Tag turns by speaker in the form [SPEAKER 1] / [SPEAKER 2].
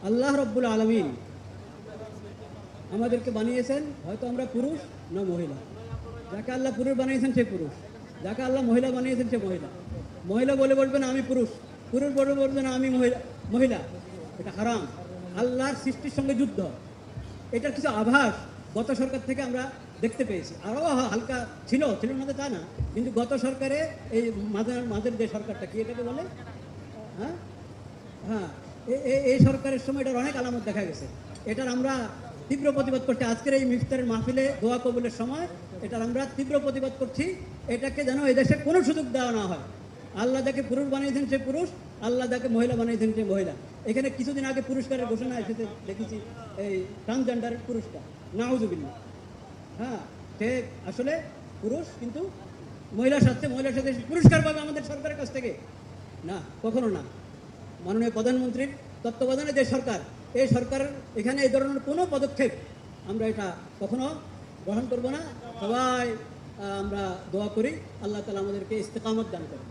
[SPEAKER 1] আল্লাহ রব্বুল আলামিন আমাদেরকে বানিয়েছেন, হয়তো আমরা পুরুষ না মহিলা। যাকে আল্লাহ পুরুষ বানিয়েছেন সে পুরুষ, যাকে আল্লাহ মহিলা বানিয়েছেন সে মহিলা। মহিলা বলে বলবে না আমি পুরুষ, পুরুষ বলে বলবে না আমি মহিলা। এটা হারাম, আল্লাহর সৃষ্টির সঙ্গে যুদ্ধ। এটার কিছু আভাস গত সরকার থেকে আমরা দেখতে পেয়েছি। আরও হালকা ছিল না তো তা না, কিন্তু গত সরকারে এই মাঝের যে সরকারটা কি এটাকে বলে, হ্যাঁ হ্যাঁ, এই সরকারের সময় এটার অনেক আলামত দেখা গেছে। এটার আমরা তীব্র প্রতিবাদ করছি। আজকের এই ইফতারের মাহফিলে দোয়া কবুলের সময় এটার আমরা তীব্র প্রতিবাদ করছি। এটাকে যেন এই দেশে কোনো সুযোগ দেওয়া না হয়। আল্লাহ যাকে পুরুষ বানিয়েছেন সে পুরুষ, আল্লাহ যাকে মহিলা বানিয়েছেন সে মহিলা। এখানে কিছুদিন আগে পুরস্কারের ঘোষণা এসেছে, দেখেছি এই ট্রান্সজেন্ডারের পুরস্কার, নাউজুবিল্লাহ। হ্যাঁ, সে আসলে পুরুষ কিন্তু মহিলার সাথে পুরস্কার পাবে আমাদের সরকারের কাছ থেকে? না, কখনো না। মাননীয় প্রধানমন্ত্রীর তত্ত্বাবধানে যে সরকার, এই সরকারের এখানে এই ধরনের কোনো পদক্ষেপ আমরা এটা কখনো গ্রহণ করব না। সবাই আমরা দোয়া করি আল্লাহ তাআলা আমাদেরকে ইস্তেকামত দান করেন।